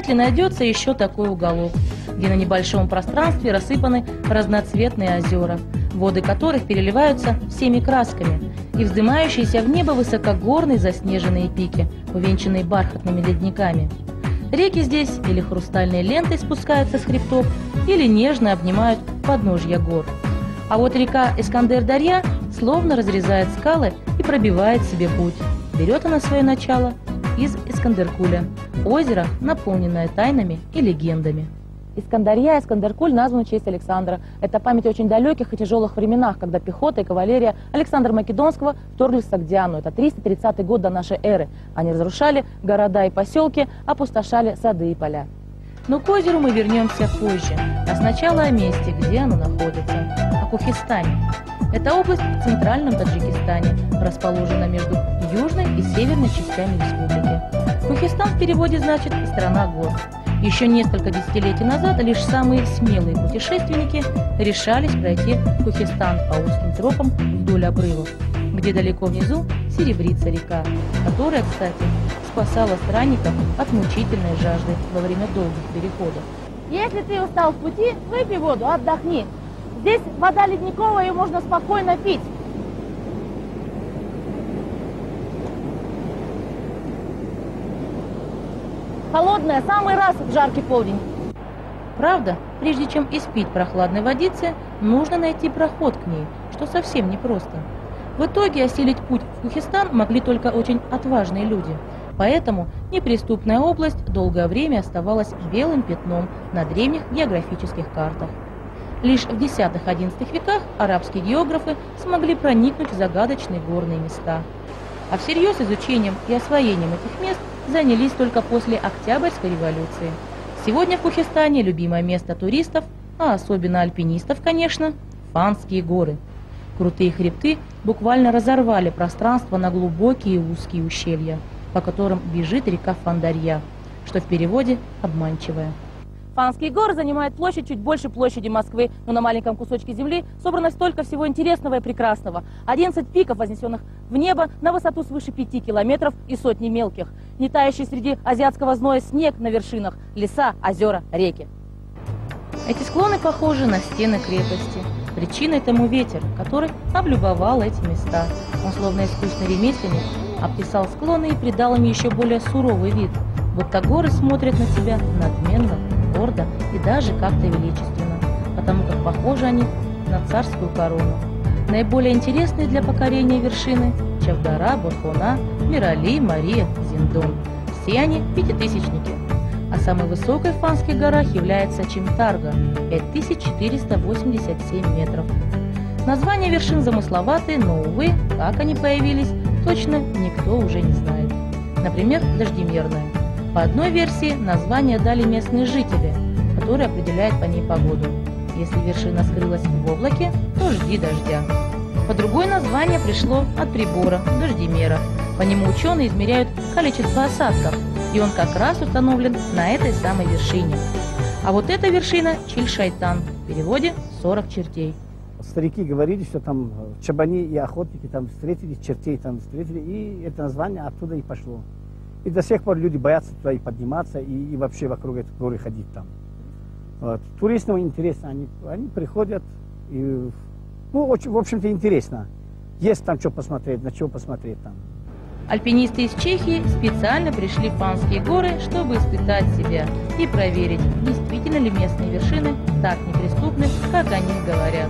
вряд ли найдется еще такой уголок, где на небольшом пространстве рассыпаны разноцветные озера, воды которых переливаются всеми красками, и вздымающиеся в небо высокогорные заснеженные пики, увенчанные бархатными ледниками. Реки здесь или хрустальной лентой спускаются с хребтов, или нежно обнимают подножья гор. А вот река Искандер-Дарья словно разрезает скалы и пробивает себе путь. Берет она свое начало из Искандеркуля, озеро, наполненное тайнами и легендами. Искандарья, Искандеркуль назван в честь Александра. Это память о очень далеких и тяжелых временах, когда пехота и кавалерия Александра Македонского вторглись в Согдиану. Это 330 год до нашей эры. Они разрушали города и поселки, опустошали сады и поля. Но к озеру мы вернемся позже. А сначала о месте, где оно находится. О Кухистане. Это область в центральном Таджикистане, расположена между южной и северной частями республики. Кухистан в переводе значит «страна гор». Еще несколько десятилетий назад лишь самые смелые путешественники решались пройти Кухистан по узким тропам вдоль обрывов, где далеко внизу серебрится река, которая, кстати, спасала странников от мучительной жажды во время долгих переходов. Если ты устал в пути, выпей воду, отдохни. Здесь вода ледниковая, ее можно спокойно пить. Холодная, самый раз в жаркий полдень. Правда, прежде чем испить прохладной водицы, нужно найти проход к ней, что совсем непросто. В итоге осилить путь в Кухистан могли только очень отважные люди. Поэтому неприступная область долгое время оставалась белым пятном на древних географических картах. Лишь в X-XI веках арабские географы смогли проникнуть в загадочные горные места. А всерьез изучением и освоением этих мест занялись только после Октябрьской революции. Сегодня в Кухистане любимое место туристов, а особенно альпинистов, конечно, Фанские горы. Крутые хребты буквально разорвали пространство на глубокие и узкие ущелья, по которым бежит река Фандарья, что в переводе обманчивая. Фанские горы занимают площадь чуть больше площади Москвы, но на маленьком кусочке земли собрано столько всего интересного и прекрасного. 11 пиков, вознесенных в небо на высоту свыше 5 километров и сотни мелких. Не тающий среди азиатского зноя снег на вершинах, леса, озера, реки. Эти склоны похожи на стены крепости. Причиной тому ветер, который облюбовал эти места. Он, словно искусный ремесленник, обтесал склоны и придал им еще более суровый вид, будто горы смотрят на тебя надменно, гордо и даже как-то величественно, потому как похожи они на царскую корону. Наиболее интересные для покорения вершины – Чавдара, Бурхуна, Мирали, Мария, Зиндон. Все они пятитысячники. А самой высокой в Фанских горах является Чимтарга – 5487 метров. Названия вершин замысловатые, но, увы, как они появились, точно никто уже не знает. Например, Дождемерная. По одной версии название дали местные жители, которые определяют по ней погоду. Если вершина скрылась в облаке, то жди дождя. По другой название пришло от прибора дождемера. По нему ученые измеряют количество осадков, и он как раз установлен на этой самой вершине. А вот эта вершина Чиль-Шайтан, в переводе 40 чертей. Старики говорили, что там чабани и охотники там встретили, чертей там встретили, и это название оттуда и пошло. И до сих пор люди боятся туда и подниматься, и вообще вокруг этой горы ходить там. Вот. Туристам интересно, они приходят, и, ну, очень, в общем-то, интересно. Есть там что посмотреть, на что посмотреть там. Альпинисты из Чехии специально пришли в Фанские горы, чтобы испытать себя и проверить, действительно ли местные вершины так неприступны, как о них говорят.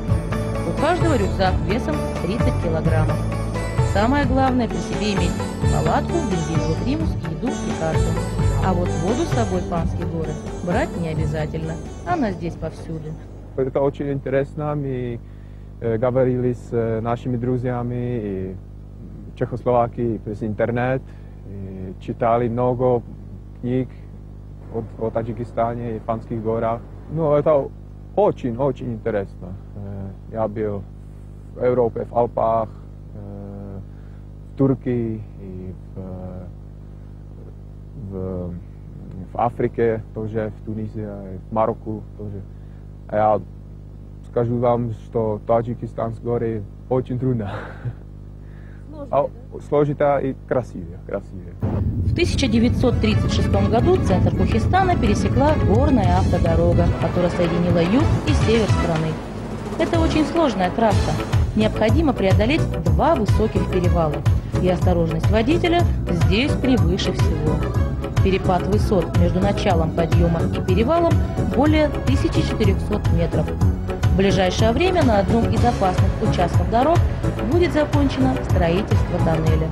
У каждого рюкзак весом 30 килограммов. Самое главное при себе иметь палатку, бензиновый примус, еду и карту. А вот воду с собой в Фанские горы брать не обязательно. Она здесь повсюду. Это очень интересно. Мы говорили с нашими друзьями в Чехословакии через интернет. Читали много книг о Таджикистане и Фанских горах. Ну, это очень интересно. Я был в Европе, в Алпах, в Турции, и в Африке тоже, в Тунисе, в Марокко тоже. А я скажу вам, что Таджикистанские горы очень трудно. сложно и красиво. В 1936 году центр Кухистана пересекла горная автодорога, которая соединила юг и север страны. Это очень сложная трасса. Необходимо преодолеть 2 высоких перевала. И осторожность водителя здесь превыше всего. Перепад высот между началом подъема и перевалом более 1400 метров. В ближайшее время на одном из опасных участков дорог будет закончено строительство тоннеля.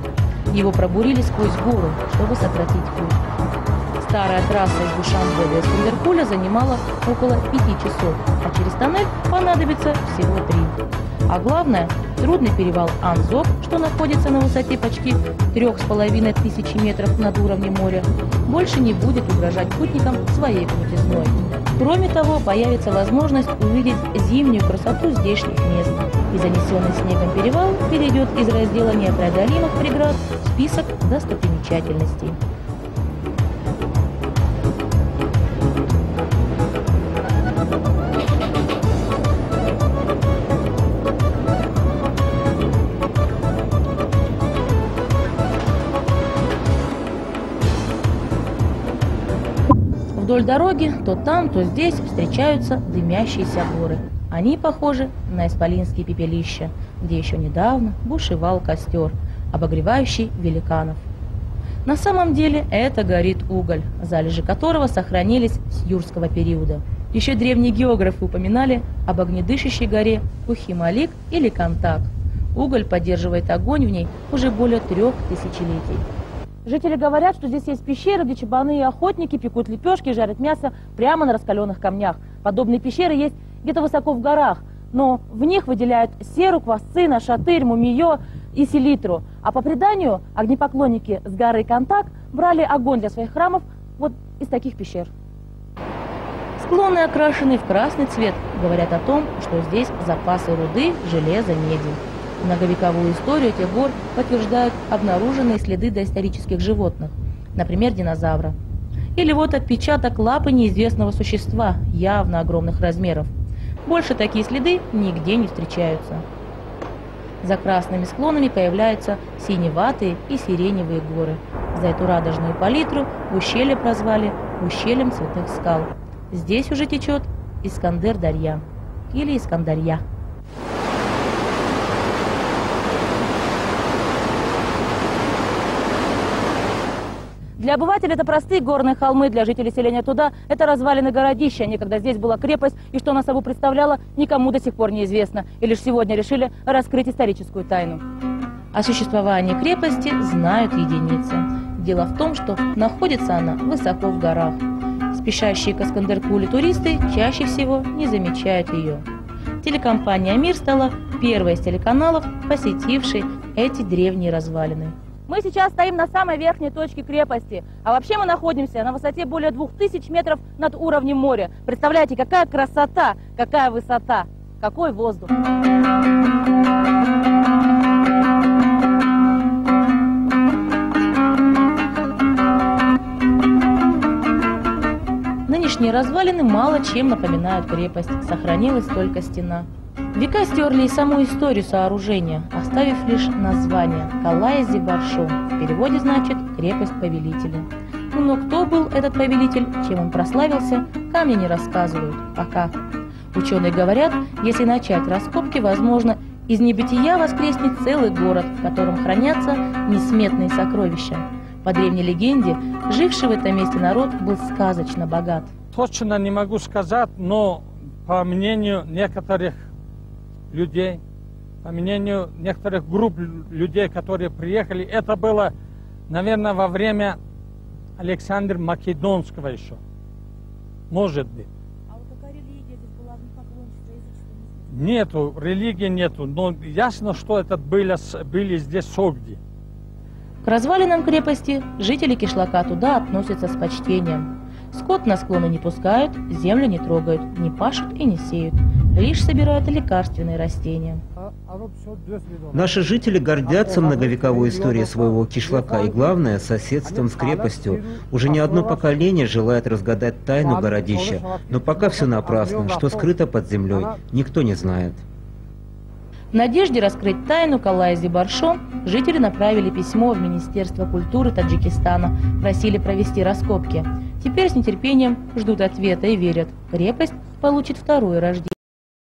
Его пробурили сквозь гору, чтобы сократить путь. Старая трасса из Душанбе до Искандеркуля занимала около 5 часов, а через тоннель понадобится всего 3. А главное, трудный перевал Анзок, что находится на высоте почти 3500 метров над уровнем моря, больше не будет угрожать путникам своей крутизной. Кроме того, появится возможность увидеть зимнюю красоту здешних мест. И занесенный снегом перевал перейдет из раздела непреодолимых преград в список достопримечательностей. Вдоль дороги то там, то здесь встречаются дымящиеся горы. Они похожи на исполинские пепелища, где еще недавно бушевал костер, обогревающий великанов. На самом деле это горит уголь, залежи которого сохранились с юрского периода. Еще древние географы упоминали об огнедышащей горе Кухималик или Кантак. Уголь поддерживает огонь в ней уже более 3 тысячелетий. Жители говорят, что здесь есть пещеры, где чабаны и охотники пекут лепешки и жарят мясо прямо на раскаленных камнях. Подобные пещеры есть где-то высоко в горах, но в них выделяют серу, квасцина, шатырь, мумиё и селитру. А по преданию, огнепоклонники с горы Кантак брали огонь для своих храмов вот из таких пещер. Склоны, окрашенные в красный цвет, говорят о том, что здесь запасы руды, железа, меди. Многовековую историю этих гор подтверждают обнаруженные следы доисторических животных, например, динозавра. Или вот отпечаток лапы неизвестного существа, явно огромных размеров. Больше такие следы нигде не встречаются. За красными склонами появляются синеватые и сиреневые горы. За эту радужную палитру ущелье прозвали ущельем цветных скал. Здесь уже течет Искандер-Дарья или Искандарья. Для обывателей это простые горные холмы, для жителей селения туда это развалины городища. Некогда здесь была крепость, и что она собой представляла, никому до сих пор неизвестно. И лишь сегодня решили раскрыть историческую тайну. О существовании крепости знают единицы. Дело в том, что находится она высоко в горах. Спешащие к Искандеркулю туристы чаще всего не замечают ее. Телекомпания «Мир» стала первой из телеканалов, посетившей эти древние развалины. Мы сейчас стоим на самой верхней точке крепости, а вообще мы находимся на высоте более 2000 метров над уровнем моря. Представляете, какая красота, какая высота, какой воздух. Нынешние развалины мало чем напоминают крепость, сохранилась только стена. Века стерли и саму историю сооружения, оставив лишь название Калайзи-Баршо. В переводе значит «крепость повелителя». Но кто был этот повелитель, чем он прославился, камни не рассказывают пока. Ученые говорят, если начать раскопки, возможно, из небытия воскреснет целый город, в котором хранятся несметные сокровища. По древней легенде, живший в этом месте народ был сказочно богат. Точно не могу сказать, но по мнению некоторых людей, по мнению некоторых групп людей, которые приехали, это было, наверное, во время Александра Македонского еще. Может быть. А вот какая религия здесь была, огнепоклонничество, язычество? Нету, религии нету, но ясно, что это были здесь согди. К развалинам крепости жители кишлака туда относятся с почтением. Скот на склоны не пускают, землю не трогают, не пашут и не сеют. Лишь собирают лекарственные растения. Наши жители гордятся многовековой историей своего кишлака и, главное, соседством с крепостью. Уже не одно поколение желает разгадать тайну городища, но пока все напрасно, что скрыто под землей, никто не знает. В надежде раскрыть тайну Калайзи-Баршо жители направили письмо в Министерство культуры Таджикистана, просили провести раскопки. Теперь с нетерпением ждут ответа и верят, крепость получит второе рождение.